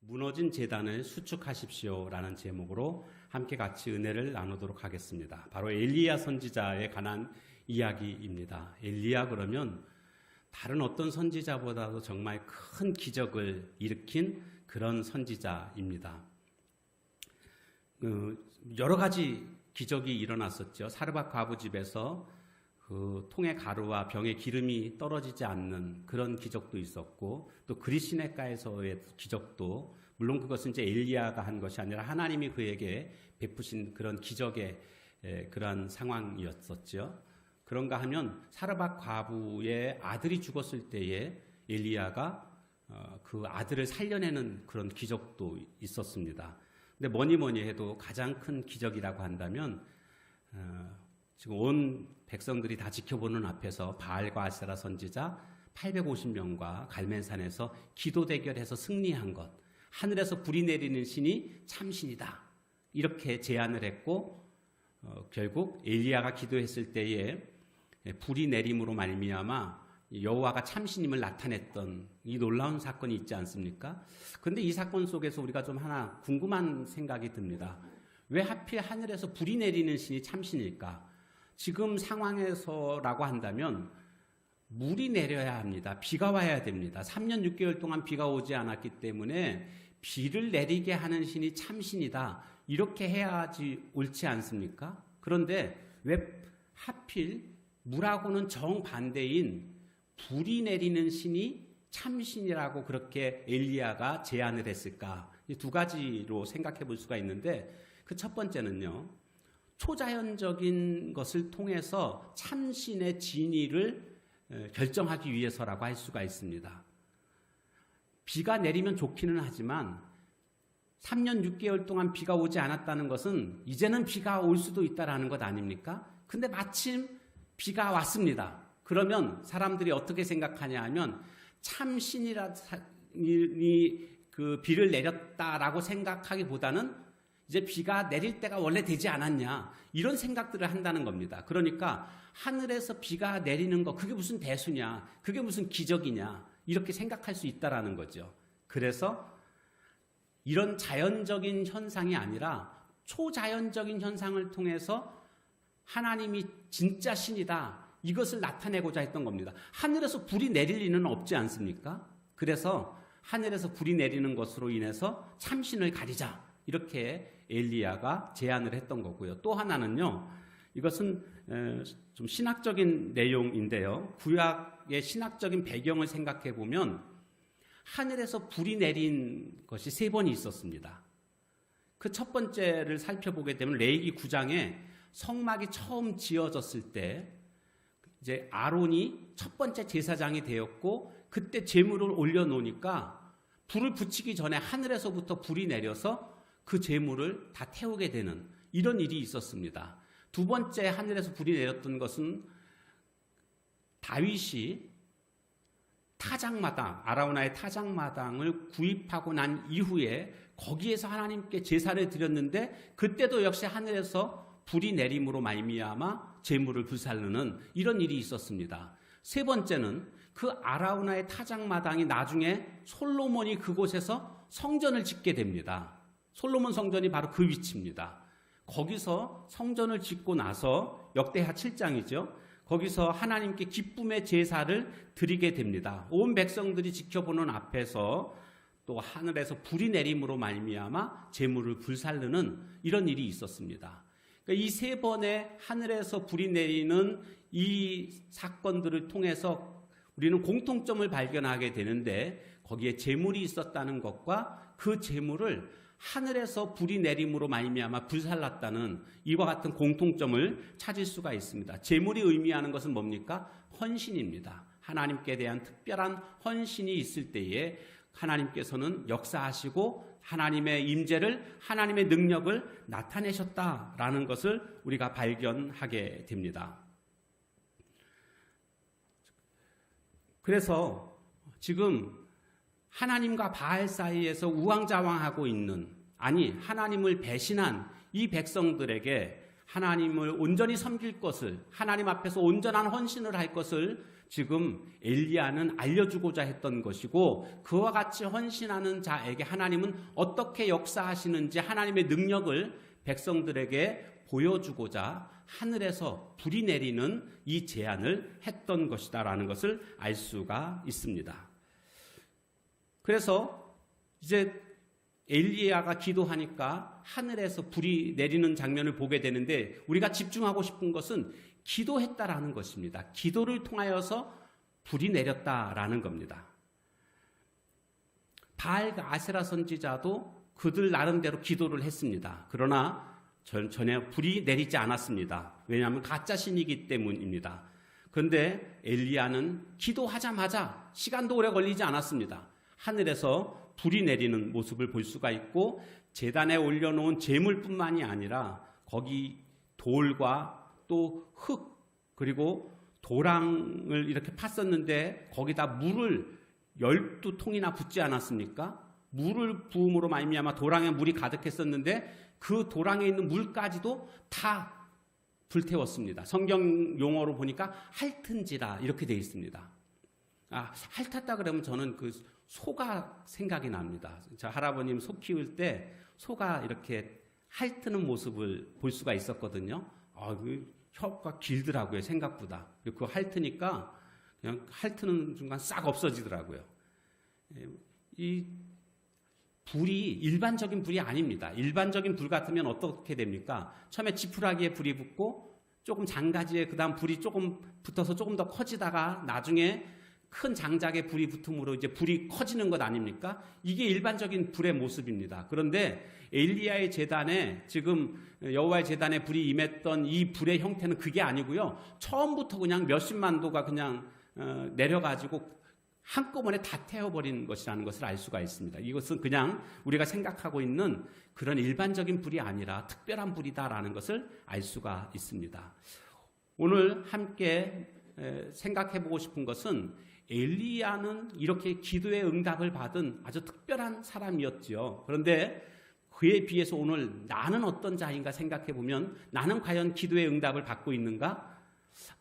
무너진 제단을 수축하십시오라는 제목으로 함께 같이 은혜를 나누도록 하겠습니다. 바로 엘리야 선지자에 관한 이야기입니다. 엘리야 그러면 다른 어떤 선지자보다도 정말 큰 기적을 일으킨 그런 선지자입니다. 여러 가지 기적이 일어났었죠. 사르밧 과부 집에서 그 통의 가루와 병의 기름이 떨어지지 않는 그런 기적도 있었고, 또 그리시네가에서의 기적도, 물론 그것은 이제 엘리야가 한 것이 아니라 하나님이 그에게 베푸신 그런 기적의 그러한 상황이었었죠. 그런가 하면 사르밧 과부의 아들이 죽었을 때에 엘리야가 그 아들을 살려내는 그런 기적도 있었습니다. 근데 뭐니 해도 가장 큰 기적이라고 한다면 지금 온 백성들이 다 지켜보는 앞에서 바알과 아세라 선지자 850명과 갈멜산에서 기도 대결해서 승리한 것, 하늘에서 불이 내리는 신이 참신이다, 이렇게 제안을 했고, 결국 엘리야가 기도했을 때에 불이 내림으로 말미암아 여호와가 참신임을 나타냈던 이 놀라운 사건이 있지 않습니까? 그런데 이 사건 속에서 우리가 좀 하나 궁금한 생각이 듭니다. 왜 하필 하늘에서 불이 내리는 신이 참신일까? 지금 상황에서라고 한다면 물이 내려야 합니다. 비가 와야 됩니다. 3년 6개월 동안 비가 오지 않았기 때문에 비를 내리게 하는 신이 참신이다, 이렇게 해야지 옳지 않습니까? 그런데 왜 하필 물하고는 정반대인 불이 내리는 신이 참신이라고 그렇게 엘리야가 제안을 했을까? 이 두 가지로 생각해 볼 수가 있는데, 그 첫 번째는요, 초자연적인 것을 통해서 참신의 진위를 결정하기 위해서라고 할 수가 있습니다. 비가 내리면 좋기는 하지만 3년 6개월 동안 비가 오지 않았다는 것은 이제는 비가 올 수도 있다라는 것 아닙니까? 근데 마침 비가 왔습니다. 그러면 사람들이 어떻게 생각하냐 하면 참신이 그 비를 내렸다라고 생각하기보다는 이제 비가 내릴 때가 원래 되지 않았냐, 이런 생각들을 한다는 겁니다. 그러니까 하늘에서 비가 내리는 거, 그게 무슨 대수냐, 그게 무슨 기적이냐, 이렇게 생각할 수 있다라는 거죠. 그래서 이런 자연적인 현상이 아니라 초자연적인 현상을 통해서 하나님이 진짜 신이다, 이것을 나타내고자 했던 겁니다. 하늘에서 불이 내릴 리는 없지 않습니까? 그래서 하늘에서 불이 내리는 것으로 인해서 참신을 가리자, 이렇게 엘리야가 제안을 했던 거고요. 또 하나는요, 이것은 좀 신학적인 내용인데요, 구약의 신학적인 배경을 생각해 보면 하늘에서 불이 내린 것이 3번이 있었습니다. 그 첫 번째를 살펴보게 되면 레위기 9장에 성막이 처음 지어졌을 때 이제 아론이 첫 번째 제사장이 되었고, 그때 제물을 올려놓으니까 불을 붙이기 전에 하늘에서부터 불이 내려서 그 제물을 다 태우게 되는 이런 일이 있었습니다. 두 번째 하늘에서 불이 내렸던 것은 다윗이 타작마당, 아라우나의 타작마당을 구입하고 난 이후에 거기에서 하나님께 제사를 드렸는데, 그때도 역시 하늘에서 불이 내림으로 말미암아 제물을 불살르는 이런 일이 있었습니다. 세 번째는 그 아라우나의 타작마당이 나중에 솔로몬이 그곳에서 성전을 짓게 됩니다. 솔로몬 성전이 바로 그 위치입니다. 거기서 성전을 짓고 나서, 역대하 7장이죠. 거기서 하나님께 기쁨의 제사를 드리게 됩니다. 온 백성들이 지켜보는 앞에서 또 하늘에서 불이 내림으로 말미암아 제물을 불살르는 이런 일이 있었습니다. 그러니까 이 3번의 하늘에서 불이 내리는 이 사건들을 통해서 우리는 공통점을 발견하게 되는데, 거기에 제물이 있었다는 것과 그 제물을 하늘에서 불이 내림으로 말미암아 불살랐다는 이와 같은 공통점을 찾을 수가 있습니다. 제물이 의미하는 것은 뭡니까? 헌신입니다. 하나님께 대한 특별한 헌신이 있을 때에 하나님께서는 역사하시고 하나님의 임재를, 하나님의 능력을 나타내셨다라는 것을 우리가 발견하게 됩니다. 그래서 지금 하나님과 바알 사이에서 우왕좌왕하고 있는, 아니 하나님을 배신한 이 백성들에게 하나님을 온전히 섬길 것을, 하나님 앞에서 온전한 헌신을 할 것을 지금 엘리야는 알려주고자 했던 것이고, 그와 같이 헌신하는 자에게 하나님은 어떻게 역사하시는지 하나님의 능력을 백성들에게 보여주고자 하늘에서 불이 내리는 이 제안을 했던 것이다라는 것을 알 수가 있습니다. 그래서 이제 엘리야가 기도하니까 하늘에서 불이 내리는 장면을 보게 되는데, 우리가 집중하고 싶은 것은 기도했다라는 것입니다. 기도를 통하여서 불이 내렸다라는 겁니다. 바알과 아세라 선지자도 그들 나름대로 기도를 했습니다. 그러나 전혀 불이 내리지 않았습니다. 왜냐하면 가짜 신이기 때문입니다. 그런데 엘리야는 기도하자마자 시간도 오래 걸리지 않았습니다. 하늘에서 불이 내리는 모습을 볼 수가 있고, 제단에 올려놓은 제물뿐만이 아니라 거기 돌과 또 흙, 그리고 도랑을 이렇게 팠었는데 거기다 물을 12통이나 붓지 않았습니까? 물을 부음으로 말미암아 도랑에 물이 가득했었는데 그 도랑에 있는 물까지도 다 불태웠습니다. 성경 용어로 보니까 핥은지라 이렇게 되어 있습니다. 핥았다 그러면 저는 그 소가 생각이 납니다. 저 할아버님 소 키울 때 소가 이렇게 핥는 모습을 볼 수가 있었거든요. 그 혀가 길더라고요, 생각보다. 그거 핥으니까 그냥 핥는 순간 싹 없어지더라고요. 이 불이 일반적인 불이 아닙니다. 일반적인 불 같으면 어떻게 됩니까? 처음에 지푸라기에 불이 붙고 조금 장가지에 그다음 불이 조금 붙어서 조금 더 커지다가 나중에 큰 장작에 불이 붙음으로 이제 불이 커지는 것 아닙니까? 이게 일반적인 불의 모습입니다. 그런데 엘리야의 제단에 지금 여호와의 제단에 불이 임했던 이 불의 형태는 그게 아니고요. 처음부터 그냥 몇십만 도가 그냥 내려가지고 한꺼번에 다 태워버린 것이라는 것을 알 수가 있습니다. 이것은 그냥 우리가 생각하고 있는 그런 일반적인 불이 아니라 특별한 불이다라는 것을 알 수가 있습니다. 오늘 함께 생각해보고 싶은 것은 엘리야는 이렇게 기도의 응답을 받은 아주 특별한 사람이었지요. 그런데 그에 비해서 오늘 나는 어떤 자인가 생각해보면, 나는 과연 기도의 응답을 받고 있는가?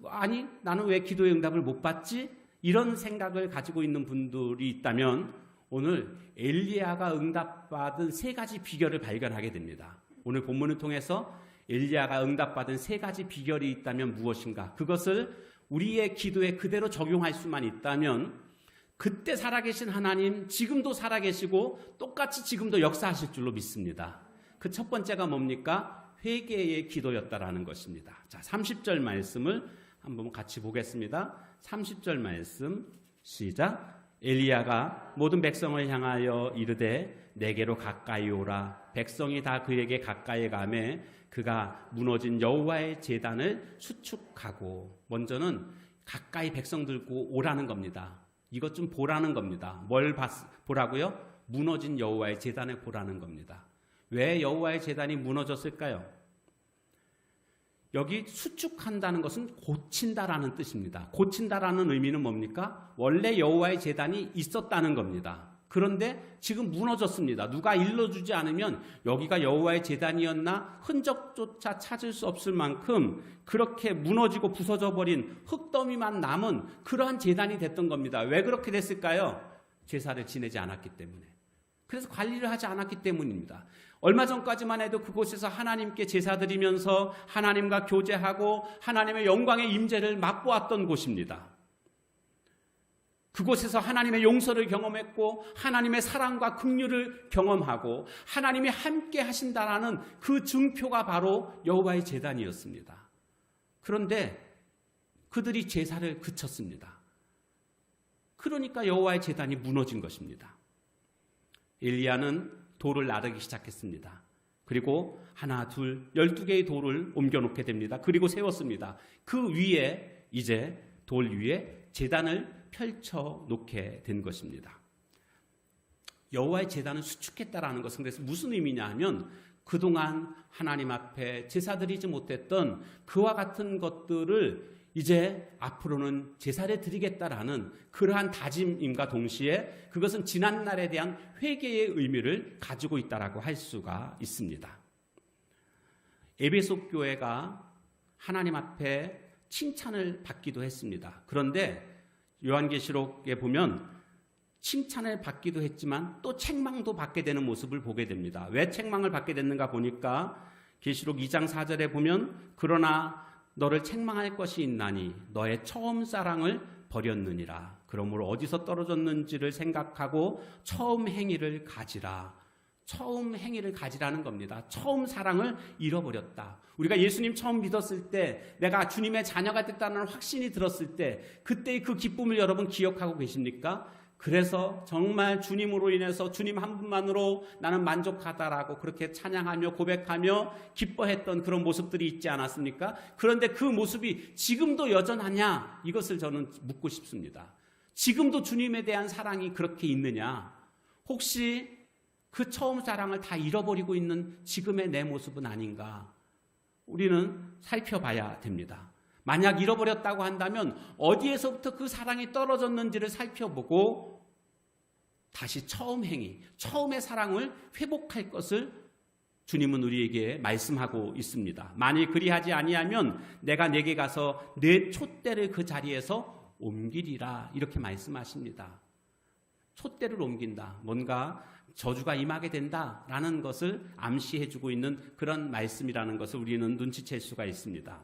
아니, 나는 왜 기도의 응답을 못 받지? 이런 생각을 가지고 있는 분들이 있다면 오늘 엘리야가 응답받은 세 가지 비결을 발견하게 됩니다. 오늘 본문을 통해서 엘리야가 응답받은 세 가지 비결이 있다면 무엇인가? 그것을 우리의 기도에 그대로 적용할 수만 있다면 그때 살아계신 하나님 지금도 살아계시고 똑같이 지금도 역사하실 줄로 믿습니다. 그 첫 번째가 뭡니까? 회개의 기도였다라는 것입니다. 자, 30절 말씀을 한번 같이 보겠습니다. 30절 말씀 시작. 엘리야가 모든 백성을 향하여 이르되 내게로 가까이 오라. 백성이 다 그에게 가까이 가매 그가 무너진 여호와의 제단을 수축하고. 먼저는 가까이 백성 들고 오라는 겁니다. 이것 좀 보라는 겁니다. 뭘 보라고요? 무너진 여호와의 제단을 보라는 겁니다. 왜 여호와의 제단이 무너졌을까요? 여기 수축한다는 것은 고친다라는 뜻입니다. 고친다라는 의미는 뭡니까? 원래 여호와의 제단이 있었다는 겁니다. 그런데 지금 무너졌습니다. 누가 일러주지 않으면 여기가 여호와의 제단이었나 흔적조차 찾을 수 없을 만큼 그렇게 무너지고 부서져 버린 흙더미만 남은 그러한 제단이 됐던 겁니다. 왜 그렇게 됐을까요? 제사를 지내지 않았기 때문에. 그래서 관리를 하지 않았기 때문입니다. 얼마 전까지만 해도 그곳에서 하나님께 제사 드리면서 하나님과 교제하고 하나님의 영광의 임재를 맛보았던 곳입니다. 그곳에서 하나님의 용서를 경험했고 하나님의 사랑과 긍휼을 경험하고 하나님이 함께 하신다라는 그 증표가 바로 여호와의 제단이었습니다. 그런데 그들이 제사를 그쳤습니다. 그러니까 여호와의 제단이 무너진 것입니다. 엘리야는 돌을 나르기 시작했습니다. 그리고 하나, 둘, 12개의 돌을 옮겨놓게 됩니다. 그리고 세웠습니다. 그 위에 이제 돌 위에 제단을 펼쳐 놓게 된 것입니다. 여호와의 제단을 수축했다라는 것은 그래서 무슨 의미냐 하면 그동안 하나님 앞에 제사 드리지 못했던 그와 같은 것들을 이제 앞으로는 제사를 드리겠다라는 그러한 다짐임과 동시에 그것은 지난날에 대한 회개의 의미를 가지고 있다라고 할 수가 있습니다. 에베소 교회가 하나님 앞에 칭찬을 받기도 했습니다. 그런데 요한계시록에 보면 칭찬을 받기도 했지만 또 책망도 받게 되는 모습을 보게 됩니다. 왜 책망을 받게 됐는가 보니까 계시록 2장 4절에 보면 그러나 너를 책망할 것이 있나니 너의 처음 사랑을 버렸느니라. 그러므로 어디서 떨어졌는지를 생각하고 처음 행위를 가지라. 처음 행위를 가지라는 겁니다. 처음 사랑을 잃어버렸다. 우리가 예수님 처음 믿었을 때, 내가 주님의 자녀가 됐다는 확신이 들었을 때, 그때의 그 기쁨을 여러분 기억하고 계십니까? 그래서 정말 주님으로 인해서 주님 한 분만으로 나는 만족하다라고 그렇게 찬양하며 고백하며 기뻐했던 그런 모습들이 있지 않았습니까? 그런데 그 모습이 지금도 여전하냐? 이것을 저는 묻고 싶습니다. 지금도 주님에 대한 사랑이 그렇게 있느냐? 혹시 그 처음 사랑을 다 잃어버리고 있는 지금의 내 모습은 아닌가? 우리는 살펴봐야 됩니다. 만약 잃어버렸다고 한다면 어디에서부터 그 사랑이 떨어졌는지를 살펴보고 다시 처음 행위, 처음의 사랑을 회복할 것을 주님은 우리에게 말씀하고 있습니다. 만일 그리하지 아니하면 내가 내게 가서 내 촛대를 그 자리에서 옮기리라, 이렇게 말씀하십니다. 촛대를 옮긴다, 뭔가 저주가 임하게 된다라는 것을 암시해주고 있는 그런 말씀이라는 것을 우리는 눈치챌 수가 있습니다.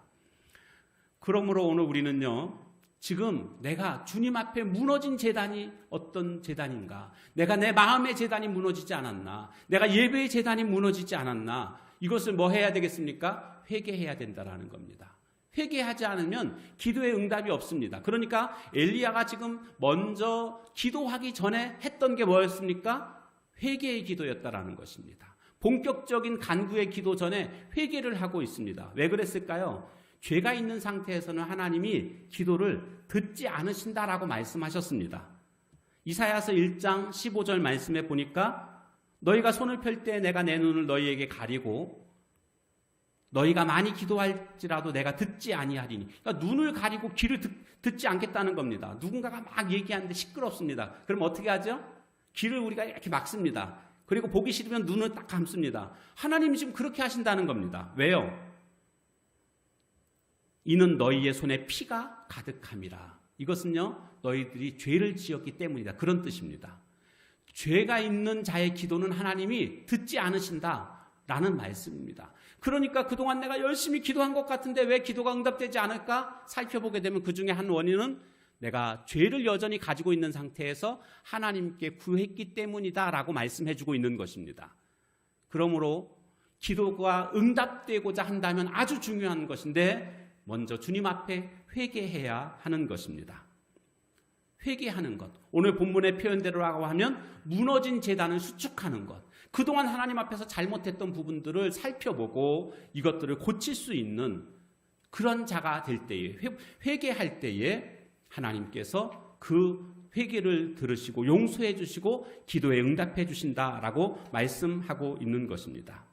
그러므로 오늘 우리는요, 지금 내가 주님 앞에 무너진 제단이 어떤 제단인가? 내가 내 마음의 제단이 무너지지 않았나? 내가 예배의 제단이 무너지지 않았나? 이것을 뭐 해야 되겠습니까? 회개해야 된다라는 겁니다. 회개하지 않으면 기도의 응답이 없습니다. 그러니까 엘리야가 지금 먼저 기도하기 전에 했던 게 뭐였습니까? 회개의 기도였다라는 것입니다. 본격적인 간구의 기도 전에 회개를 하고 있습니다. 왜 그랬을까요? 죄가 있는 상태에서는 하나님이 기도를 듣지 않으신다라고 말씀하셨습니다. 이사야서 1장 15절 말씀에 보니까 너희가 손을 펼 때 내가 내 눈을 너희에게 가리고 너희가 많이 기도할지라도 내가 듣지 아니하리니. 그러니까 눈을 가리고 귀를 듣지 않겠다는 겁니다. 누군가가 막 얘기하는데 시끄럽습니다. 그럼 어떻게 하죠? 귀를 우리가 이렇게 막습니다. 그리고 보기 싫으면 눈을 딱 감습니다. 하나님이 지금 그렇게 하신다는 겁니다. 왜요? 이는 너희의 손에 피가 가득함이라. 이것은요, 너희들이 죄를 지었기 때문이다, 그런 뜻입니다. 죄가 있는 자의 기도는 하나님이 듣지 않으신다라는 말씀입니다. 그러니까 그동안 내가 열심히 기도한 것 같은데 왜 기도가 응답되지 않을까 살펴보게 되면 그 중에 한 원인은 내가 죄를 여전히 가지고 있는 상태에서 하나님께 구했기 때문이다라고 말씀해주고 있는 것입니다. 그러므로 기도가 응답되고자 한다면 아주 중요한 것인데 먼저 주님 앞에 회개해야 하는 것입니다. 회개하는 것. 오늘 본문의 표현대로라고 하면 무너진 제단을 수축하는 것. 그동안 하나님 앞에서 잘못했던 부분들을 살펴보고 이것들을 고칠 수 있는 그런 자가 될 때에, 회개할 때에 하나님께서 그 회개를 들으시고 용서해 주시고 기도에 응답해 주신다라고 말씀하고 있는 것입니다.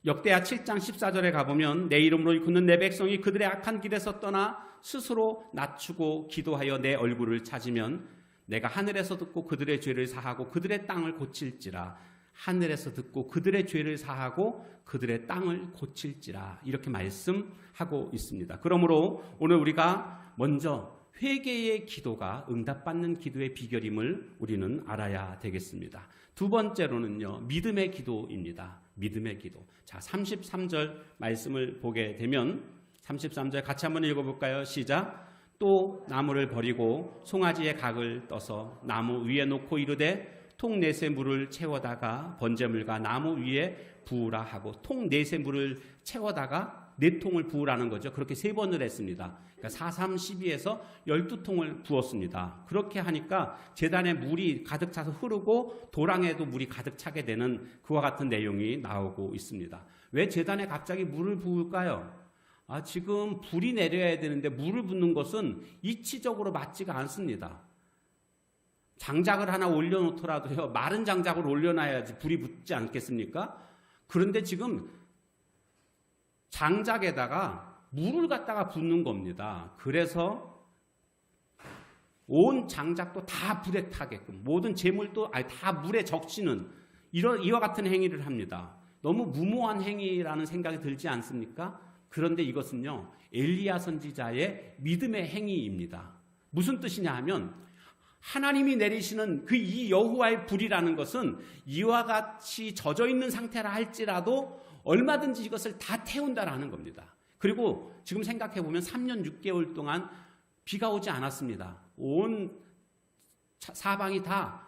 역대하 7장 14절에 가보면 내 이름으로 일컫는 내 백성이 그들의 악한 길에서 떠나 스스로 낮추고 기도하여 내 얼굴을 찾으면 내가 하늘에서 듣고 그들의 죄를 사하고 그들의 땅을 고칠지라. 하늘에서 듣고 그들의 죄를 사하고 그들의 땅을 고칠지라. 이렇게 말씀하고 있습니다. 그러므로 오늘 우리가 먼저 회개의 기도가 응답받는 기도의 비결임을 우리는 알아야 되겠습니다. 두 번째로는요, 믿음의 기도입니다. 믿음의 기도. 자, 33절 말씀을 보게 되면 33절 같이 한번 읽어볼까요? 시작. 또 나무를 버리고 송아지의 각을 떠서 나무 위에 놓고 이르되 통 넷의 물을 채워다가 번제물과 나무 위에 부으라 하고, 통 넷의 물을 채워다가 4통을 부으라는 거죠. 그렇게 3번을 했습니다. 그러니까 4, 3, 12에서 12통을 부었습니다. 그렇게 하니까 제단에 물이 가득 차서 흐르고 도랑에도 물이 가득 차게 되는 그와 같은 내용이 나오고 있습니다. 왜 제단에 갑자기 물을 부을까요? 지금 불이 내려야 되는데 물을 붓는 것은 이치적으로 맞지가 않습니다. 장작을 하나 올려놓더라도요, 마른 장작을 올려놔야지 불이 붙지 않겠습니까? 그런데 지금 장작에다가 물을 갖다가 붓는 겁니다. 그래서 온 장작도 다 불에 타게끔, 모든 재물도 다 물에 적시는 이와 같은 행위를 합니다. 너무 무모한 행위라는 생각이 들지 않습니까? 그런데 이것은요, 엘리야 선지자의 믿음의 행위입니다. 무슨 뜻이냐 하면 하나님이 내리시는 그 이 여호와의 불이라는 것은 이와 같이 젖어 있는 상태라 할지라도 얼마든지 이것을 다 태운다라는 겁니다. 그리고 지금 생각해 보면 3년 6개월 동안 비가 오지 않았습니다. 온 사방이 다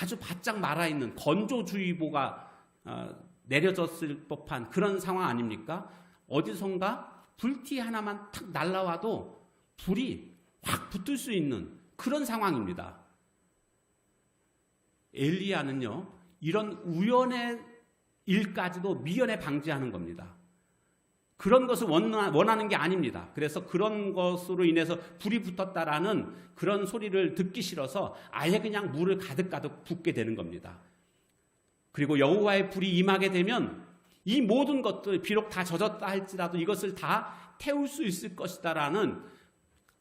아주 바짝 말아 있는 건조주의보가 내려졌을 법한 그런 상황 아닙니까? 어디선가 불티 하나만 탁 날라와도 불이 확 붙을 수 있는 그런 상황입니다. 엘리야는요, 이런 우연의 일까지도 미연에 방지하는 겁니다. 그런 것을 원하는 게 아닙니다. 그래서 그런 것으로 인해서 불이 붙었다라는 그런 소리를 듣기 싫어서 아예 그냥 물을 가득가득 붓게 되는 겁니다. 그리고 여호와의 불이 임하게 되면 이 모든 것들 비록 다 젖었다 할지라도 이것을 다 태울 수 있을 것이다라는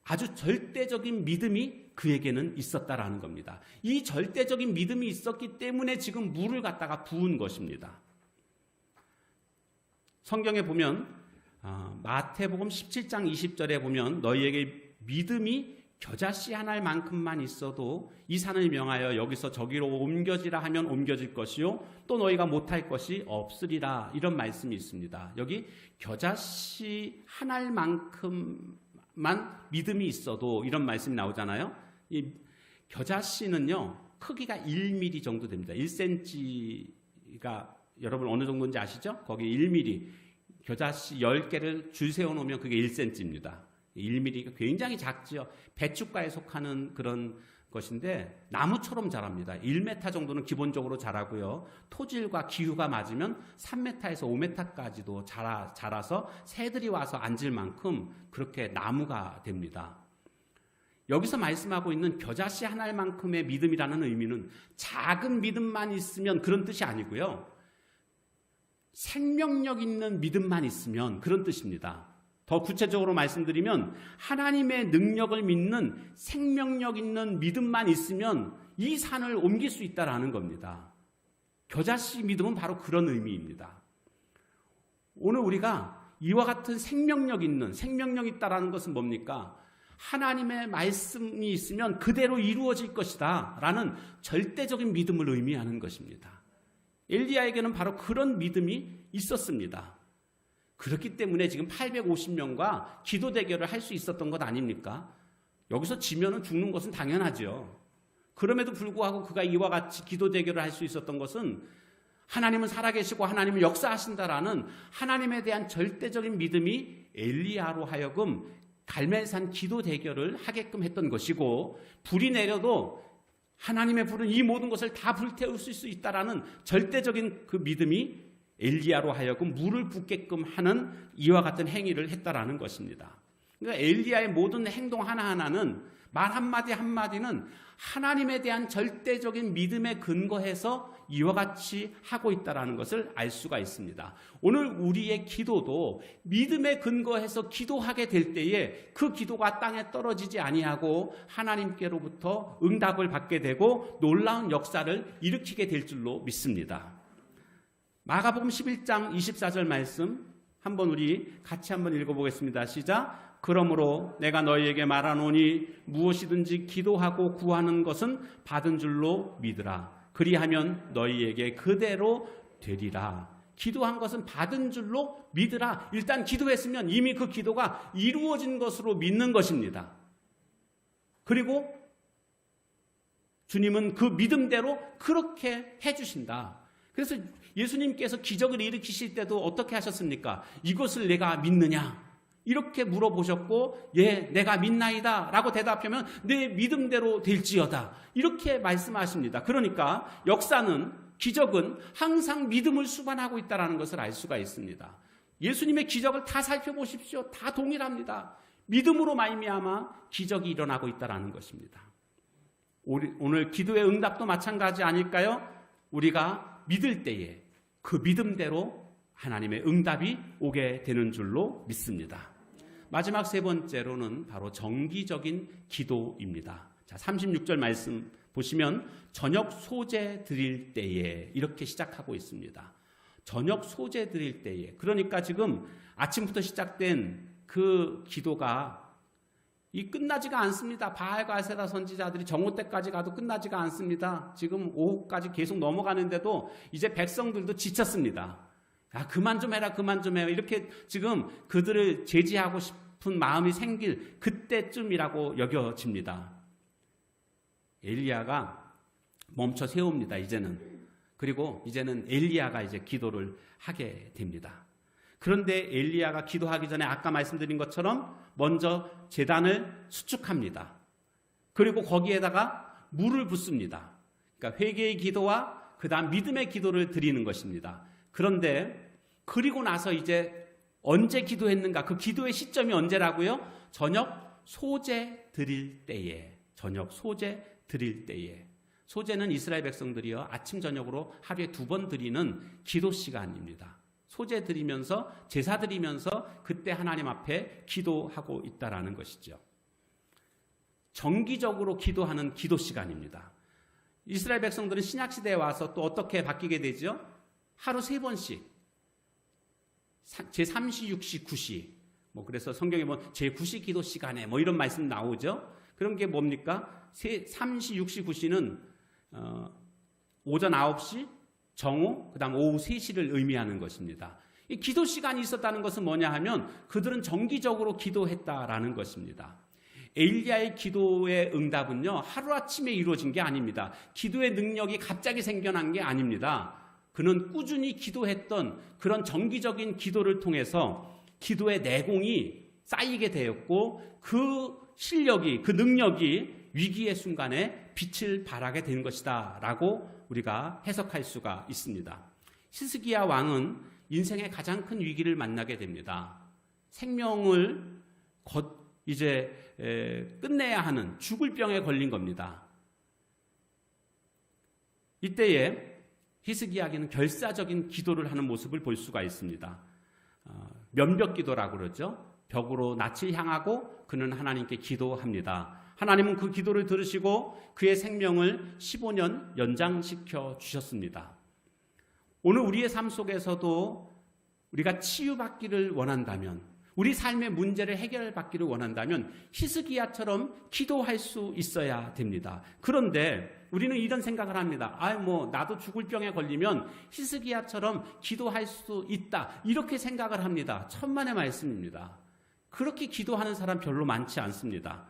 아주 절대적인 믿음이 그에게는 있었다라는 겁니다. 이 절대적인 믿음이 있었기 때문에 지금 물을 갖다가 부은 것입니다. 성경에 보면 마태복음 17장 20절에 보면 너희에게 믿음이 겨자씨 하나만큼만 있어도 이 산을 명하여 여기서 저기로 옮겨지라 하면 옮겨질 것이요 또 너희가 못할 것이 없으리라, 이런 말씀이 있습니다. 여기 겨자씨 하나만큼만 믿음이 있어도 이런 말씀이 나오잖아요. 이 겨자씨는요 크기가 1mm 정도 됩니다. 1cm가 여러분 어느 정도인지 아시죠? 거기 1mm 겨자씨 10개를 줄 세워놓으면 그게 1cm입니다. 1mm가 굉장히 작죠. 배춧가에 속하는 그런 것인데 나무처럼 자랍니다. 1m 정도는 기본적으로 자라고요. 토질과 기후가 맞으면 3m에서 5m까지도 자라서 새들이 와서 앉을 만큼 그렇게 나무가 됩니다. 여기서 말씀하고 있는 겨자씨 하나만큼의 믿음이라는 의미는 작은 믿음만 있으면 그런 뜻이 아니고요. 생명력 있는 믿음만 있으면 그런 뜻입니다. 더 구체적으로 말씀드리면 하나님의 능력을 믿는 생명력 있는 믿음만 있으면 이 산을 옮길 수 있다라는 겁니다. 겨자씨 믿음은 바로 그런 의미입니다. 오늘 우리가 이와 같은 생명력 있다라는 것은 뭡니까? 하나님의 말씀이 있으면 그대로 이루어질 것이다 라는 절대적인 믿음을 의미하는 것입니다. 엘리야에게는 바로 그런 믿음이 있었습니다. 그렇기 때문에 지금 850명과 기도 대결을 할 수 있었던 것 아닙니까? 여기서 지면은 죽는 것은 당연하죠. 그럼에도 불구하고 그가 이와 같이 기도 대결을 할 수 있었던 것은 하나님은 살아계시고 하나님은 역사하신다라는 하나님에 대한 절대적인 믿음이 엘리야로 하여금 갈멜산 기도 대결을 하게끔 했던 것이고, 불이 내려도 하나님의 불은 이 모든 것을 다 불태울 수 있다라는 절대적인 그 믿음이 엘리야로 하여금 물을 붓게끔 하는 이와 같은 행위를 했다라는 것입니다. 그러니까 엘리야의 모든 행동 하나하나는, 말 한마디 한마디는 하나님에 대한 절대적인 믿음에 근거해서 이와 같이 하고 있다라는 것을 알 수가 있습니다. 오늘 우리의 기도도 믿음에 근거해서 기도하게 될 때에 그 기도가 땅에 떨어지지 아니하고 하나님께로부터 응답을 받게 되고 놀라운 역사를 일으키게 될 줄로 믿습니다. 마가복음 11장 24절 말씀 한번 우리 같이 한번 읽어보겠습니다. 시작. 그러므로 내가 너희에게 말하노니 무엇이든지 기도하고 구하는 것은 받은 줄로 믿으라. 그리하면 너희에게 그대로 되리라. 기도한 것은 받은 줄로 믿으라. 일단 기도했으면 이미 그 기도가 이루어진 것으로 믿는 것입니다. 그리고 주님은 그 믿음대로 그렇게 해주신다. 그래서 예수님께서 기적을 일으키실 때도 어떻게 하셨습니까? 이것을 내가 믿느냐? 이렇게 물어보셨고, 예, 내가 믿나이다 라고 대답하면 내 믿음대로 될지어다, 이렇게 말씀하십니다. 그러니까 역사는, 기적은 항상 믿음을 수반하고 있다는 것을 알 수가 있습니다. 예수님의 기적을 다 살펴보십시오. 다 동일합니다. 믿음으로 말미암아 기적이 일어나고 있다는 것입니다. 오늘 기도의 응답도 마찬가지 아닐까요? 우리가 믿을 때에 그 믿음대로 하나님의 응답이 오게 되는 줄로 믿습니다. 마지막 세 번째로는 바로 정기적인 기도입니다. 자, 36절 말씀 보시면 저녁 소재 드릴 때에 이렇게 시작하고 있습니다. 저녁 소재 드릴 때에, 그러니까 지금 아침부터 시작된 그 기도가 이 끝나지가 않습니다. 바알과 아세라 선지자들이 정오 때까지 가도 끝나지가 않습니다. 지금 오후까지 계속 넘어가는데도 이제 백성들도 지쳤습니다. 야, 그만 좀 해라, 그만 좀 해라. 이렇게 지금 그들을 제지하고 싶은 마음이 생길 그때쯤이라고 여겨집니다. 엘리야가 멈춰 세웁니다, 이제는. 그리고 이제는 엘리야가 이제 기도를 하게 됩니다. 그런데 엘리야가 기도하기 전에 아까 말씀드린 것처럼 먼저 제단을 수축합니다. 그리고 거기에다가 물을 붓습니다. 그러니까 회개의 기도와 그 다음 믿음의 기도를 드리는 것입니다. 그런데 그리고 나서 이제 언제 기도했는가? 그 기도의 시점이 언제라고요? 저녁 소제 드릴 때에. 저녁 소제 드릴 때에. 소제는 이스라엘 백성들이요 아침 저녁으로 하루에 2번 드리는 기도 시간입니다. 소제 드리면서 제사 드리면서 그때 하나님 앞에 기도하고 있다라는 것이죠. 정기적으로 기도하는 기도 시간입니다. 이스라엘 백성들은 신약 시대에 와서 또 어떻게 바뀌게 되죠? 하루 3번씩 제3시, 6시, 9시 그래서 성경에 보면 제9시 기도 시간에 이런 말씀 나오죠. 그런 게 뭡니까? 3시, 6시, 9시는 오전 9시, 정오, 그 다음 오후 3시를 의미하는 것입니다. 이 기도 시간이 있었다는 것은 뭐냐 하면 그들은 정기적으로 기도했다라는 것입니다. 엘리야의 기도의 응답은요 하루아침에 이루어진 게 아닙니다. 기도의 능력이 갑자기 생겨난 게 아닙니다. 그는 꾸준히 기도했던 그런 정기적인 기도를 통해서 기도의 내공이 쌓이게 되었고 그 실력이, 그 능력이 위기의 순간에 빛을 발하게 된 것이다 라고 우리가 해석할 수가 있습니다. 히스기야 왕은 인생의 가장 큰 위기를 만나게 됩니다. 생명을 이제 끝내야 하는 죽을 병에 걸린 겁니다. 이때에 히스기야에게는 결사적인 기도를 하는 모습을 볼 수가 있습니다. 면벽 기도라고 그러죠. 벽으로 낯을 향하고 그는 하나님께 기도합니다. 하나님은 그 기도를 들으시고 그의 생명을 15년 연장시켜 주셨습니다. 오늘 우리의 삶 속에서도 우리가 치유받기를 원한다면, 우리 삶의 문제를 해결받기를 원한다면 히스기야처럼 기도할 수 있어야 됩니다. 그런데 우리는 이런 생각을 합니다. 나도 죽을 병에 걸리면 히스기야처럼 기도할 수 있다. 이렇게 생각을 합니다. 천만의 말씀입니다. 그렇게 기도하는 사람 별로 많지 않습니다.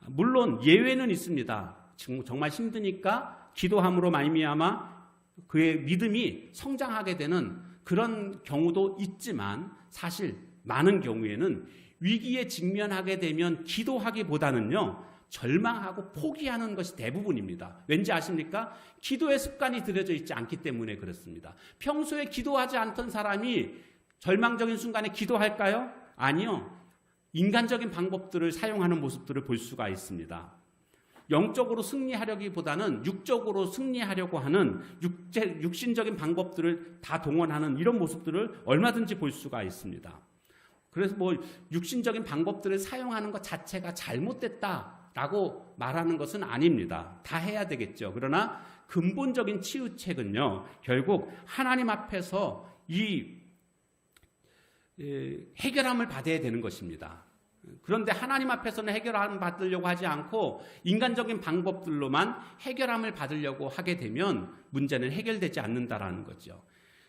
물론 예외는 있습니다. 정말 힘드니까 기도함으로 말미암아 그의 믿음이 성장하게 되는 그런 경우도 있지만 사실 많은 경우에는 위기에 직면하게 되면 기도하기보다는요 절망하고 포기하는 것이 대부분입니다. 왠지 아십니까? 기도의 습관이 들여져 있지 않기 때문에 그렇습니다. 평소에 기도하지 않던 사람이 절망적인 순간에 기도할까요? 아니요. 인간적인 방법들을 사용하는 모습들을 볼 수가 있습니다. 영적으로 승리하려기보다는 육적으로 승리하려고 하는 육신적인 방법들을 다 동원하는 이런 모습들을 얼마든지 볼 수가 있습니다. 그래서 육신적인 방법들을 사용하는 것 자체가 잘못됐다라고 말하는 것은 아닙니다. 다 해야 되겠죠. 그러나 근본적인 치유책은요, 결국 하나님 앞에서 이 해결함을 받아야 되는 것입니다. 그런데 하나님 앞에서는 해결함을 받으려고 하지 않고 인간적인 방법들로만 해결함을 받으려고 하게 되면 문제는 해결되지 않는다라는 거죠.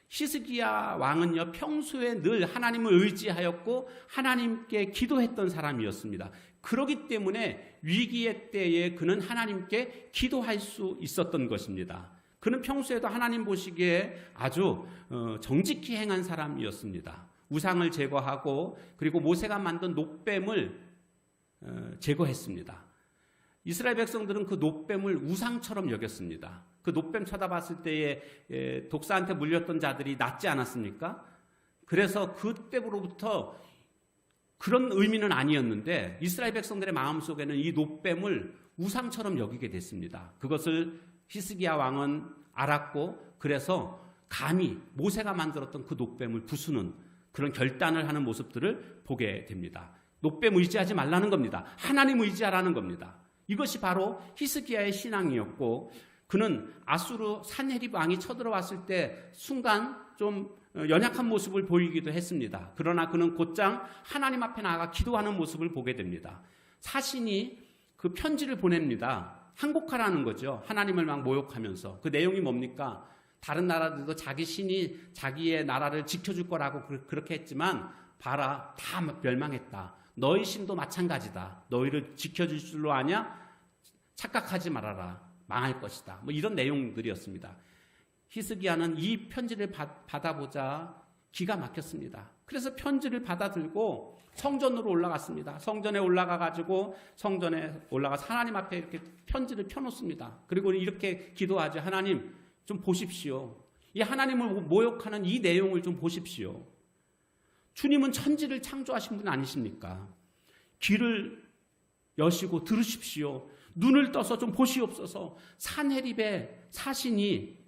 히스기야 왕은요 평소에 늘 하나님을 의지하였고 하나님께 기도했던 사람이었습니다. 그렇기 때문에 위기의 때에 그는 하나님께 기도할 수 있었던 것입니다. 그는 평소에도 하나님 보시기에 아주 정직히 행한 사람이었습니다. 우상을 제거하고 그리고 모세가 만든 놋뱀을 제거했습니다. 이스라엘 백성들은 그 놋뱀을 우상처럼 여겼습니다. 그 놋뱀 쳐다봤을 때에 독사한테 물렸던 자들이 낫지 않았습니까? 그래서 그때로부터 그런 의미는 아니었는데 이스라엘 백성들의 마음속에는 이 놋뱀을 우상처럼 여기게 됐습니다. 그것을 히스기야 왕은 알았고 그래서 감히 모세가 만들었던 그 놋뱀을 부수는 그런 결단을 하는 모습들을 보게 됩니다. 놋뱀 의지하지 말라는 겁니다. 하나님 의지하라는 겁니다. 이것이 바로 히스기야의 신앙이었고 그는 아수르 산헤립 왕이 쳐들어왔을 때 순간 좀 연약한 모습을 보이기도 했습니다. 그러나 그는 곧장 하나님 앞에 나아가 기도하는 모습을 보게 됩니다. 사신이 그 편지를 보냅니다. 항복하라는 거죠. 하나님을 막 모욕하면서. 그 내용이 뭡니까? 다른 나라들도 자기 신이 자기의 나라를 지켜줄 거라고 그렇게 했지만 봐라, 다 멸망했다. 너희 신도 마찬가지다. 너희를 지켜줄 줄로 아냐? 착각하지 말아라. 망할 것이다. 뭐 이런 내용들이었습니다. 히스기야는 이 편지를 받아보자 기가 막혔습니다. 그래서 편지를 받아들고 성전으로 올라갔습니다. 성전에 올라가가지고 성전에 올라가서 하나님 앞에 이렇게 편지를 펴놓습니다. 그리고 이렇게 기도하죠. 하나님 좀 보십시오. 이 하나님을 모욕하는 이 내용을 좀 보십시오. 주님은 천지를 창조하신 분 아니십니까? 귀를 여시고 들으십시오. 눈을 떠서 좀 보시옵소서. 산헤립의 사신이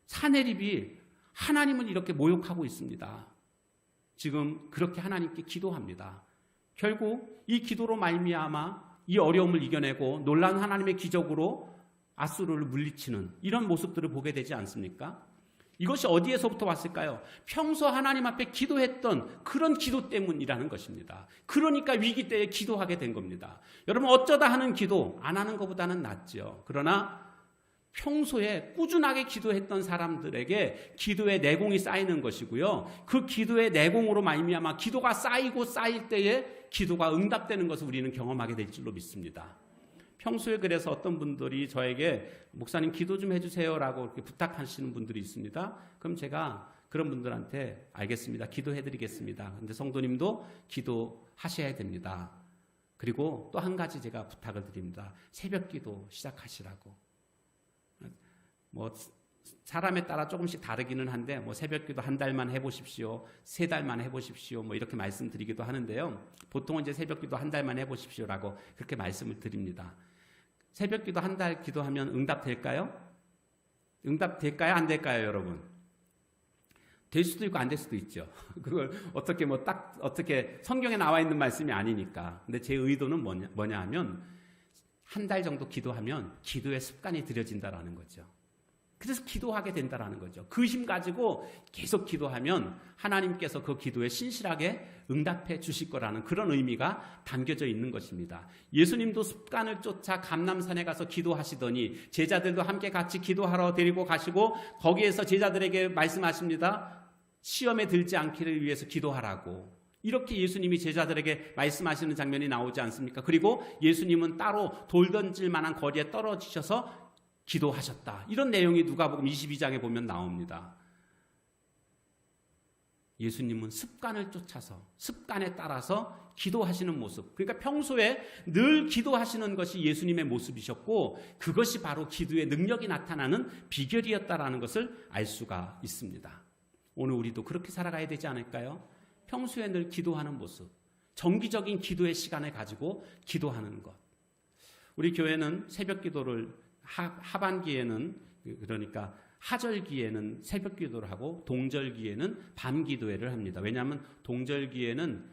산헤립이 하나님을 이렇게 모욕하고 있습니다. 지금 그렇게 하나님께 기도합니다. 결국 이 기도로 말미암아 이 어려움을 이겨내고 놀라운 하나님의 기적으로 아수르를 물리치는 이런 모습들을 보게 되지 않습니까? 이것이 어디에서부터 왔을까요? 평소 하나님 앞에 기도했던 그런 기도 때문이라는 것입니다. 그러니까 위기 때에 기도하게 된 겁니다. 여러분 어쩌다 하는 기도 안 하는 것보다는 낫죠. 그러나 평소에 꾸준하게 기도했던 사람들에게 기도의 내공이 쌓이는 것이고요. 그 기도의 내공으로 말미암아 기도가 쌓이고 쌓일 때에 기도가 응답되는 것을 우리는 경험하게 될 줄로 믿습니다. 평소에 그래서 어떤 분들이 저에게 목사님 기도 좀 해주세요라고 이렇게 부탁하시는 분들이 있습니다. 그럼 제가 그런 분들한테 알겠습니다. 기도해드리겠습니다. 근데 성도님도 기도하셔야 됩니다. 그리고 또 한 가지 제가 부탁을 드립니다. 새벽 기도 시작하시라고. 뭐 사람에 따라 조금씩 다르기는 한데 뭐 새벽기도 한 달만 해보십시오, 3달만 해보십시오, 뭐 이렇게 말씀드리기도 하는데요. 보통은 이제 새벽기도 한 달만 해보십시오라고 그렇게 말씀을 드립니다. 새벽기도 한 달 기도하면 응답될까요? 응답될까요? 안 될까요, 여러분? 될 수도 있고 안 될 수도 있죠. 그걸 어떻게 뭐 딱 어떻게 성경에 나와 있는 말씀이 아니니까. 근데 제 의도는 뭐냐 하면 한 달 정도 기도하면 기도의 습관이 들여진다라는 거죠. 그래서 기도하게 된다라는 거죠. 그 힘 가지고 계속 기도하면 하나님께서 그 기도에 신실하게 응답해 주실 거라는 그런 의미가 담겨져 있는 것입니다. 예수님도 습관을 쫓아 감람산에 가서 기도하시더니 제자들도 함께 같이 기도하러 데리고 가시고 거기에서 제자들에게 말씀하십니다. 시험에 들지 않기를 위해서 기도하라고. 이렇게 예수님이 제자들에게 말씀하시는 장면이 나오지 않습니까? 그리고 예수님은 따로 돌 던질 만한 거리에 떨어지셔서 기도하셨다. 이런 내용이 누가복음 22장에 보면 나옵니다. 예수님은 습관을 쫓아서 습관에 따라서 기도하시는 모습. 그러니까 평소에 늘 기도하시는 것이 예수님의 모습이셨고 그것이 바로 기도의 능력이 나타나는 비결이었다라는 것을 알 수가 있습니다. 오늘 우리도 그렇게 살아가야 되지 않을까요? 평소에 늘 기도하는 모습. 정기적인 기도의 시간을 가지고 기도하는 것. 우리 교회는 새벽 기도를 하반기에는 그러니까 하절기에는 새벽 기도를 하고 동절기에는 밤 기도회를 합니다. 왜냐하면 동절기에는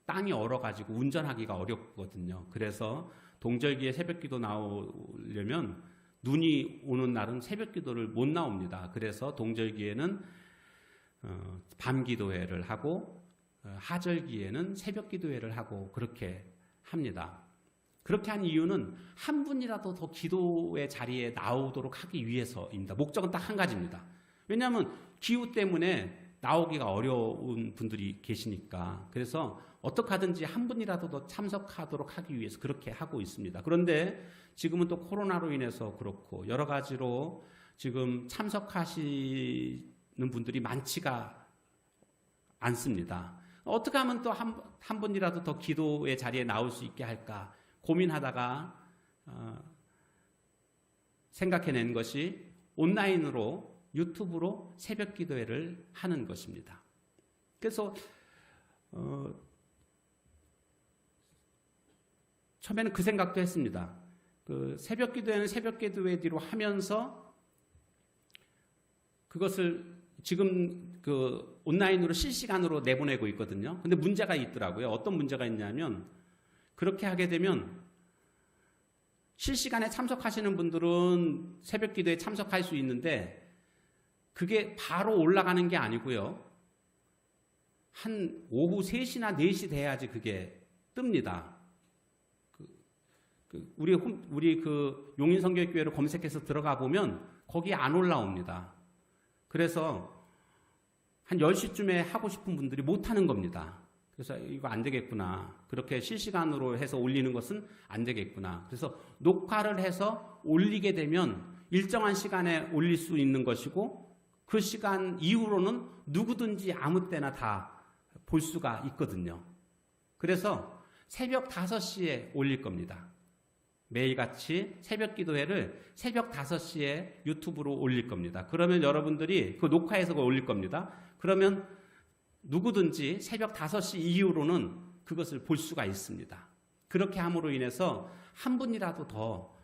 땅이 얼어가지고 운전하기가 어렵거든요. 그래서 동절기에 새벽 기도 나오려면 눈이 오는 날은 새벽 기도를 못 나옵니다. 그래서 동절기에는 밤 기도회를 하고 하절기에는 새벽 기도회를 하고 그렇게 합니다. 그렇게 한 이유는 한 분이라도 더 기도의 자리에 나오도록 하기 위해서입니다. 목적은 딱 한 가지입니다. 왜냐하면 기후 때문에 나오기가 어려운 분들이 계시니까. 그래서 어떻게 하든지 한 분이라도 더 참석하도록 하기 위해서 그렇게 하고 있습니다. 그런데 지금은 또 코로나로 인해서 그렇고 여러 가지로 지금 참석하시는 분들이 많지가 않습니다. 어떻게 하면 또 한 분이라도 더 기도의 자리에 나올 수 있게 할까 고민하다가 생각해낸 것이 온라인으로 유튜브로 새벽 기도회를 하는 것입니다. 그래서 처음에는 그 생각도 했습니다. 그 새벽 기도회는 새벽 기도회로 하면서 그것을 지금 그 온라인으로 실시간으로 내보내고 있거든요. 근데 문제가 있더라고요. 어떤 문제가 있냐면 그렇게 하게 되면 실시간에 참석하시는 분들은 새벽 기도에 참석할 수 있는데 그게 바로 올라가는 게 아니고요. 한 오후 3시나 4시 돼야지 그게 뜹니다. 우리 그 용인성결교회를 검색해서 들어가 보면 거기 안 올라옵니다. 그래서 한 10시쯤에 하고 싶은 분들이 못 하는 겁니다. 그래서 이거 안 되겠구나. 그렇게 실시간으로 해서 올리는 것은 안 되겠구나. 그래서 녹화를 해서 올리게 되면 일정한 시간에 올릴 수 있는 것이고 그 시간 이후로는 누구든지 아무 때나 다 볼 수가 있거든요. 그래서 새벽 5시에 올릴 겁니다. 매일같이 새벽 기도회를 새벽 5시에 유튜브로 올릴 겁니다. 그러면 여러분들이 그 녹화해서 올릴 겁니다. 그러면 누구든지 새벽 5시 이후로는 그것을 볼 수가 있습니다. 그렇게 함으로 인해서 한 분이라도 더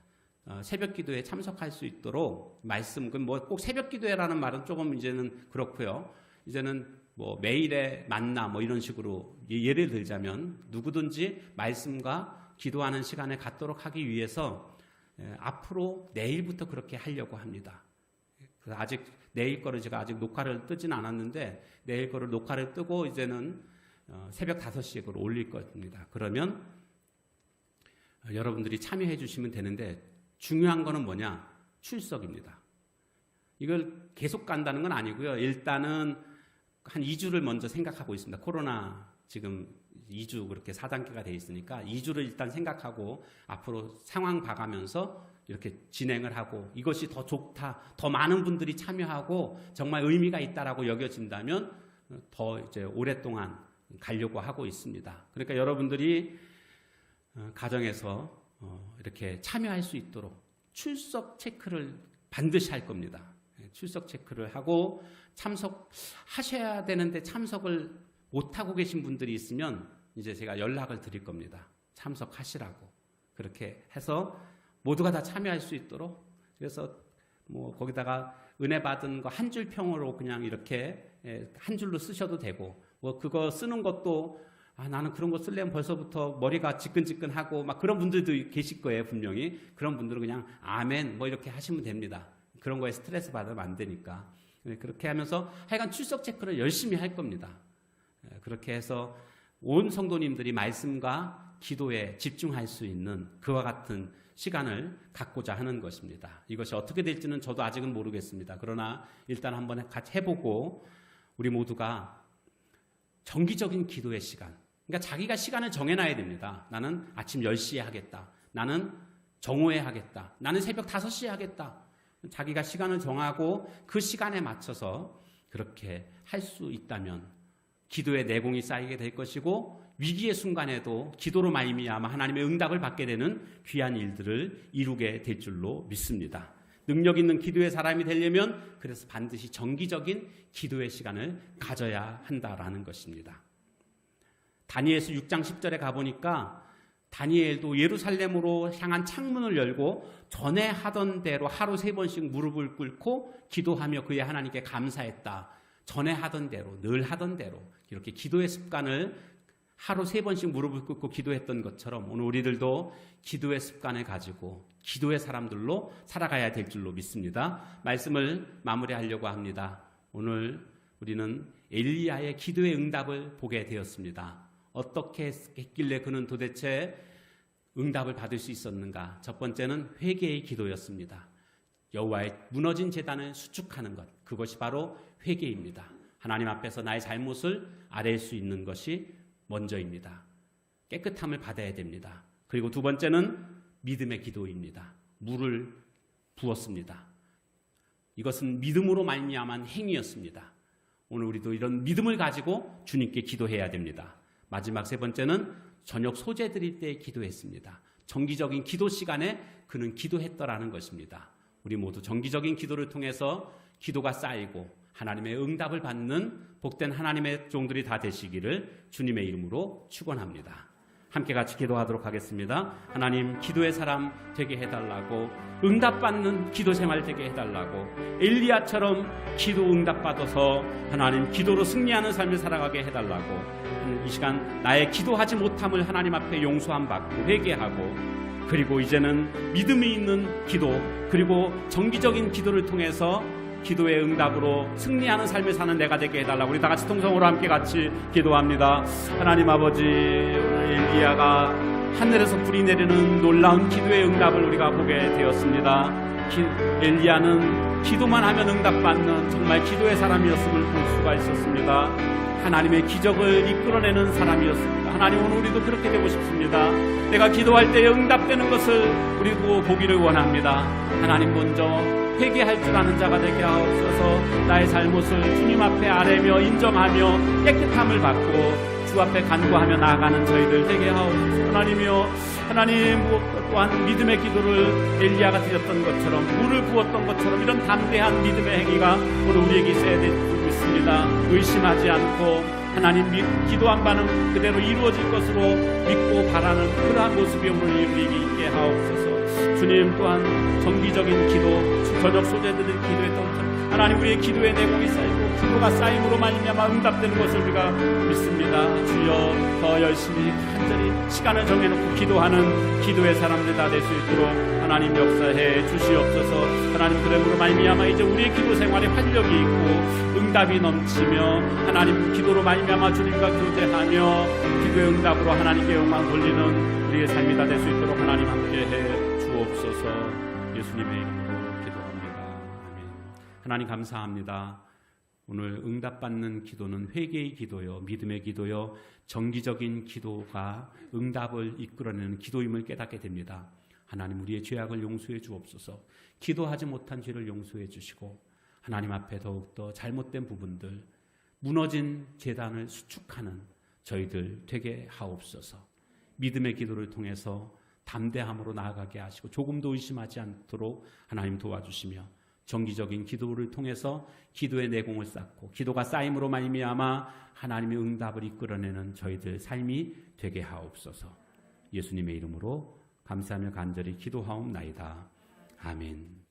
새벽 기도에 참석할 수 있도록 말씀, 꼭 새벽 기도회라는 말은 조금 이제는 그렇고요. 이제는 매일의 만나 이런 식으로 예를 들자면 누구든지 말씀과 기도하는 시간을 갖도록 하기 위해서 앞으로 내일부터 그렇게 하려고 합니다. 아직 내일 거를 제가 아직 녹화를 뜨진 않았는데 내일 거를 녹화를 뜨고 이제는 새벽 5시에 그걸 올릴 겁니다. 그러면 여러분들이 참여해 주시면 되는데 중요한 거는 뭐냐? 출석입니다. 이걸 계속 간다는 건 아니고요. 일단은 한 2주를 먼저 생각하고 있습니다. 코로나 지금 2주 그렇게 4단계가 돼 있으니까 2주를 일단 생각하고 앞으로 상황 봐가면서 이렇게 진행을 하고 이것이 더 좋다, 더 많은 분들이 참여하고 정말 의미가 있다라고 여겨진다면 더 이제 오랫동안 가려고 하고 있습니다. 그러니까 여러분들이 가정에서 이렇게 참여할 수 있도록 출석 체크를 반드시 할 겁니다. 출석 체크를 하고 참석하셔야 되는데 참석을 못하고 계신 분들이 있으면 이제 제가 연락을 드릴 겁니다. 참석하시라고. 그렇게 해서 모두가 다 참여할 수 있도록. 그래서 거기다가 은혜 받은 거 한 줄 평으로 그냥 이렇게 한 줄로 쓰셔도 되고, 그거 쓰는 것도 나는 그런 거 쓰려면 벌써부터 머리가 지끈지끈하고 막 그런 분들도 계실 거예요, 분명히. 그런 분들은 그냥 아멘 이렇게 하시면 됩니다. 그런 거에 스트레스 받으면 안 되니까. 그렇게 하면서 하여간 출석 체크를 열심히 할 겁니다. 그렇게 해서 온 성도님들이 말씀과 기도에 집중할 수 있는 그와 같은 시간을 갖고자 하는 것입니다. 이것이 어떻게 될지는 저도 아직은 모르겠습니다. 그러나 일단 한번 같이 해보고 우리 모두가 정기적인 기도의 시간, 그러니까 자기가 시간을 정해놔야 됩니다. 나는 아침 10시에 하겠다. 나는 정오에 하겠다. 나는 새벽 5시에 하겠다. 자기가 시간을 정하고 그 시간에 맞춰서 그렇게 할 수 있다면 기도의 내공이 쌓이게 될 것이고 위기의 순간에도 기도로 말미암아 하나님의 응답을 받게 되는 귀한 일들을 이루게 될 줄로 믿습니다. 능력 있는 기도의 사람이 되려면 그래서 반드시 정기적인 기도의 시간을 가져야 한다라는 것입니다. 다니엘서 6장 10절에 가보니까 다니엘도 예루살렘으로 향한 창문을 열고 전에 하던 대로 하루 3번씩 무릎을 꿇고 기도하며 그의 하나님께 감사했다. 전에 하던 대로, 늘 하던 대로 이렇게 기도의 습관을 하루 3번씩 무릎을 꿇고 기도했던 것처럼 오늘 우리들도 기도의 습관을 가지고 기도의 사람들로 살아가야 될 줄로 믿습니다. 말씀을 마무리하려고 합니다. 오늘 우리는 엘리야의 기도의 응답을 보게 되었습니다. 어떻게 했길래 그는 도대체 응답을 받을 수 있었는가? 첫 번째는 회개의 기도였습니다. 여호와의 무너진 제단을 수축하는 것, 그것이 바로 회개입니다. 하나님 앞에서 나의 잘못을 아뢰일 수 있는 것이 먼저입니다. 깨끗함을 받아야 됩니다. 그리고 두 번째는 믿음의 기도입니다. 물을 부었습니다. 이것은 믿음으로 말미암은 행위였습니다. 오늘 우리도 이런 믿음을 가지고 주님께 기도해야 됩니다. 마지막 세 번째는 저녁 소재 드릴 때 기도했습니다. 정기적인 기도 시간에 그는 기도했더라는 것입니다. 우리 모두 정기적인 기도를 통해서 기도가 쌓이고 하나님의 응답을 받는 복된 하나님의 종들이 다 되시기를 주님의 이름으로 축원합니다. 함께 같이 기도하도록 하겠습니다. 하나님, 기도의 사람 되게 해달라고, 응답받는 기도 생활 되게 해달라고, 엘리야처럼 기도 응답받아서 하나님 기도로 승리하는 삶을 살아가게 해달라고, 이 시간 나의 기도하지 못함을 하나님 앞에 용서함 받고 회개하고, 그리고 이제는 믿음이 있는 기도, 그리고 정기적인 기도를 통해서 기도의 응답으로 승리하는 삶을 사는 내가 되게 해달라고 우리 다 같이 통성으로 함께 같이 기도합니다. 하나님 아버지, 오늘 엘리야가 하늘에서 불이 내리는 놀라운 기도의 응답을 우리가 보게 되었습니다. 엘리야는 기도만 하면 응답받는 정말 기도의 사람이었음을 볼 수가 있었습니다. 하나님의 기적을 이끌어내는 사람이었습니다. 하나님, 오늘 우리도 그렇게 되고 싶습니다. 내가 기도할 때에 응답되는 것을 우리도 보기를 원합니다. 하나님, 먼저 회개할 줄 아는 자가 되게 하옵소서. 나의 잘못을 주님 앞에 아뢰며 인정하며 깨끗함을 받고 주 앞에 간구하며 나아가는 저희들 되게 하옵소서. 하나님이여, 하나님, 무엇 또한 믿음의 기도를 엘리야가 드렸던 것처럼, 물을 부었던 것처럼 이런 담대한 믿음의 행위가 오늘 우리에게 있어야 되고 있습니다. 의심하지 않고 하나님 기도한 바는 그대로 이루어질 것으로 믿고 바라는 그러한 모습이 오늘 우리에게 있게 하옵소서. 주님, 또한 정기적인 기도, 저녁 소재들을 기도했던 것처럼 하나님, 우리의 기도의 내공이 쌓이고 기도가 쌓임으로 말미암아 응답되는 것을 우리가 믿습니다. 주여, 더 열심히 간절히 시간을 정해놓고 기도하는 기도의 사람들 다 될 수 있도록 하나님 역사해 주시옵소서. 하나님, 그러므로 말미암아 이제 우리의 기도 생활에 활력이 있고 응답이 넘치며 하나님 기도로 말미암아 주님과 교제하며 기도의 응답으로 하나님께 영광 돌리는 우리의 삶이 다 될 수 있도록 하나님 함께해 주옵소서. 예수님의 이름으로 기도합니다. 아멘. 하나님, 감사합니다. 오늘 응답받는 기도는 회개의 기도요, 믿음의 기도요, 정기적인 기도가 응답을 이끌어내는 기도임을 깨닫게 됩니다. 하나님, 우리의 죄악을 용서해 주옵소서. 기도하지 못한 죄를 용서해 주시고 하나님 앞에 더욱더 잘못된 부분들, 무너진 제단을 수축하는 저희들 되게 하옵소서. 믿음의 기도를 통해서 담대함으로 나아가게 하시고 조금도 의심하지 않도록 하나님 도와주시며 정기적인 기도를 통해서 기도의 내공을 쌓고 기도가 쌓임으로 말미암아 하나님의 응답을 이끌어내는 저희들 삶이 되게 하옵소서. 예수님의 이름으로 감사하며 간절히 기도하옵나이다. 아멘.